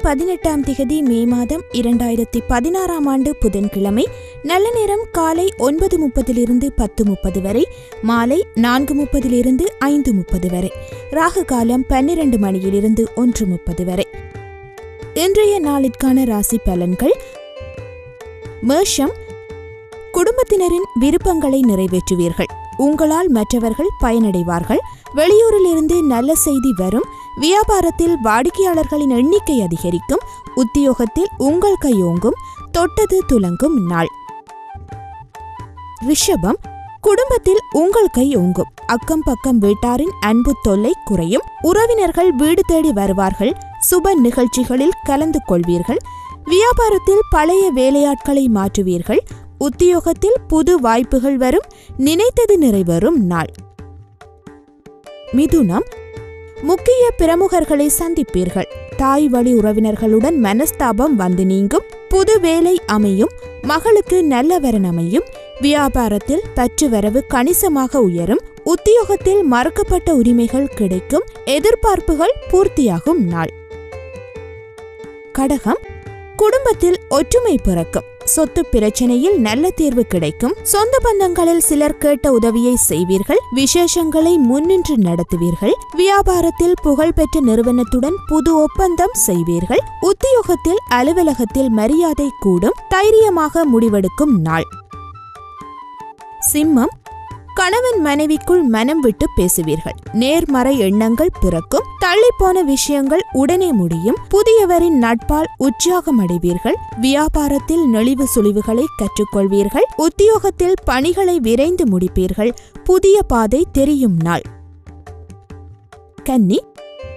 18 மே மாதம் 2016 ஆண்டு புதன்கிழமை. நல்ல நேரம் காலை 9:30 10:30 வரை, மாலை 4:30 5:30 வரை. ராகு காலம் 12 மணியிலிருந்து 1:30 வரை. இன்றைய நாளிற்கான ராசி பலன்கள். மேஷம், குடும்பத்தினரின் விருப்பங்களை நிறைவேற்றுவீர்கள். உங்களால் மற்றவர்கள் பயனடைவார்கள். வெளியூரிலிருந்து நல்ல செய்தி வரும். வியாபாரத்தில் வாடிக்கையாளர்களின் எண்ணிக்கை அதிகரிக்கும். உத்தியோகத்தில் உங்கள் கையோங்கும். தொட்டது துலங்கும் நாள். ரிஷபம், குடும்பத்தில் உங்கள் கை ஓங்கும். அக்கம் பக்கம் வீட்டாரின் அன்பு தொல்லை குறையும். உறவினர்கள் வீடு தேடி வருவார்கள். சுப நிகழ்ச்சிகளில் கலந்து கொள்வீர்கள். வியாபாரத்தில் பழைய வேலையாட்களை மாற்றுவீர்கள். உத்தியோகத்தில் புது வாய்ப்புகள் வரும். நினைத்தது நிறைவேறும் நாள். மிதுனம், முக்கிய பிரமுகர்களை சந்திப்பீர்கள். தாய் வழி உறவினர்களுடன் மனஸ்தாபம் வந்து நீங்கும். புது வேலை அமையும். மகளுக்கு நல்ல வரன் அமையும். வியாபாரத்தில் பற்று வரவு கணிசமாக உயரும். உத்தியோகத்தில் மறுக்கப்பட்ட உரிமைகள் கிடைக்கும். எதிர்பார்ப்புகள் பூர்த்தியாகும் நாள். கடகம், குடும்பத்தில் ஒற்றுமை பிறக்கும். சொத்து பிரச்சனையில் நல்ல தீர்வு கிடைக்கும். சொந்த பந்தங்களில் சிலர் கேட்ட உதவியை செய்வீர்கள். விசேஷங்களை முன்னின்று நடத்துவீர்கள். வியாபாரத்தில் புகழ்பெற்ற நிறுவனத்துடன் புது ஒப்பந்தம் செய்வீர்கள். உத்தியோகத்தில் அலுவலகத்தில் மரியாதை கூடும். தைரியமாக முடிவெடுக்கும் நாள். சிம்மம், கணவன் மனைவிக்குள் மனம் விட்டு பேசுவீர்கள். நேர்மறை எண்ணங்கள் பிறக்கும். தள்ளிப்போன விஷயங்கள் உடனே முடியும். புதியவரின் நட்பால் உற்சாகம் அடைவீர்கள். வியாபாரத்தில் நெளிவு சுழிவுகளை கற்றுக்கொள்வீர்கள். உத்தியோகத்தில் பணிகளை விரைந்து முடிப்பீர்கள். புதிய பாதை தெரியும் நாள். கன்னி,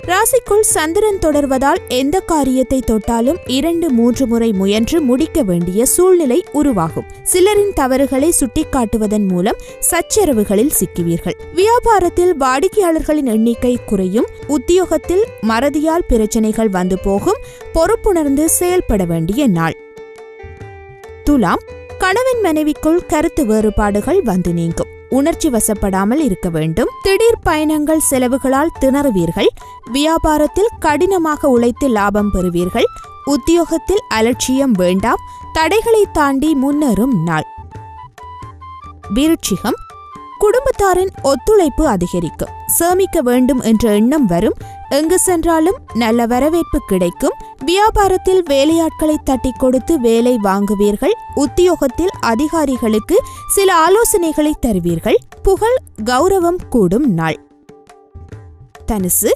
ராசிக்குள் சந்திரன் தொடர்வதால் எந்த காரியத்தை தொட்டாலும் 2-3 முறை முயன்று முடிக்க வேண்டிய சூழ்நிலை உருவாகும். சிலரின் தவறுகளை சுட்டிக்காட்டுவதன் மூலம் சச்சரவுகளில் சிக்குவீர்கள். வியாபாரத்தில் வாடிக்கையாளர்களின் எண்ணிக்கை குறையும். உத்தியோகத்தில் மறதியால் பிரச்சனைகள் வந்து போகும். பொறுப்புணர்ந்து செயல்பட வேண்டிய நாள். துலாம், கணவன் மனைவிக்குள் கருத்து வேறுபாடுகள் வந்து நீங்கும். உணர்ச்சி வசப்படாமல் இருக்க வேண்டும். திடீர் பயணங்கள் செலவுகளால் திணறுவீர்கள். வியாபாரத்தில் கடினமாக உழைத்து லாபம் பெறுவீர்கள். உத்தியோகத்தில் அலட்சியம் வேண்டாம். தடைகளை தாண்டி முன்னேறும் நாள். விருச்சிகம், குடும்பத்தாரின் ஒத்துழைப்பு அதிகரிக்கும். சேமிக்க வேண்டும் என்ற எண்ணம் வரும். எங்கு சென்றாலும் நல்ல வரவேற்பு கிடைக்கும். வியாபாரத்தில் வேலையாட்களை தட்டி கொடுத்து வேலை வாங்குவீர்கள். உத்தியோகத்தில் அதிகாரிகளுக்கு சில ஆலோசனைகளை தருவீர்கள். புகழ் கௌரவம் கூடும் நாள். தனுசு,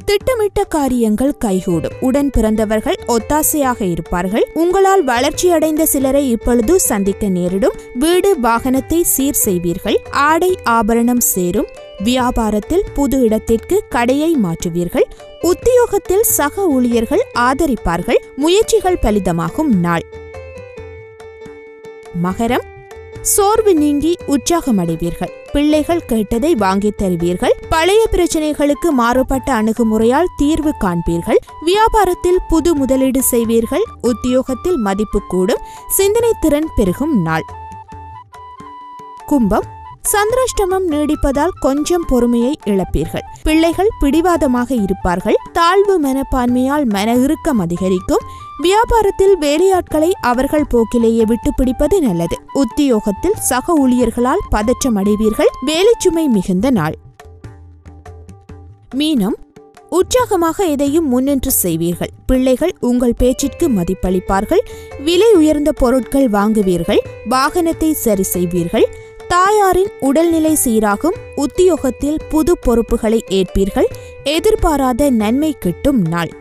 திட்டமிட்ட காரியங்கள் கைகூடும். உடன் பிறந்தவர்கள் ஒத்தாசையாக இருப்பார்கள். உங்களால் வளர்ச்சியடைந்த சிலரை இப்பொழுது சந்திக்க நேரிடும். வீடு வாகனத்தை சீர் செய்வீர்கள். ஆடை ஆபரணம் சேரும். வியாபாரத்தில் புது இடத்திற்கு கடையை மாற்றுவீர்கள். உத்தியோகத்தில் சக ஊழியர்கள் ஆதரிப்பார்கள். முயற்சிகள் பலிதமாகும் நாள். மகரம், சோர்வு நீங்கி உற்சாகமடைவீர்கள். பிள்ளைகள் கேட்டதை வாங்கித் தருவீர்கள். பழைய பிரச்சனைகளுக்கு மாறுபட்ட அணுகுமுறையால் தீர்வு காண்பீர்கள். வியாபாரத்தில் புது முதலீடு செய்வீர்கள். உத்தியோகத்தில் மதிப்பு கூடும். சிந்தனை திறன் பெருகும் நாள். கும்பம், சந்திராஷ்டமம் நீடிப்பதால் கொஞ்சம் பொறுமையை இழப்பீர்கள். பிள்ளைகள் பிடிவாதமாக இருப்பார்கள். தாழ்வு மனப்பான்மையால் மன இறுக்கம் அதிகரிக்கும். வியாபாரத்தில் வேலையாட்களை அவர்கள் போக்கிலேயே விட்டு பிடிப்பது நல்லது. உத்தியோகத்தில் சக ஊழியர்களால் பதற்றம் அடைவீர்கள். வேலைச்சுமை மிகுந்த நாள். மீனம், உற்சாகமாக எதையும் முன்னின்று செய்வீர்கள். பிள்ளைகள் உங்கள் பேச்சிற்கு மதிப்பளிப்பார்கள். விலை உயர்ந்த பொருட்கள் வாங்குவீர்கள். வாகனத்தை சரி செய்வீர்கள். தாயாரின் உடல்நிலை சீராகும். உத்தியோகத்தில் புது பொறுப்புகளை ஏற்பீர்கள். எதிர்பாராத நன்மை கிட்டும் நாள்.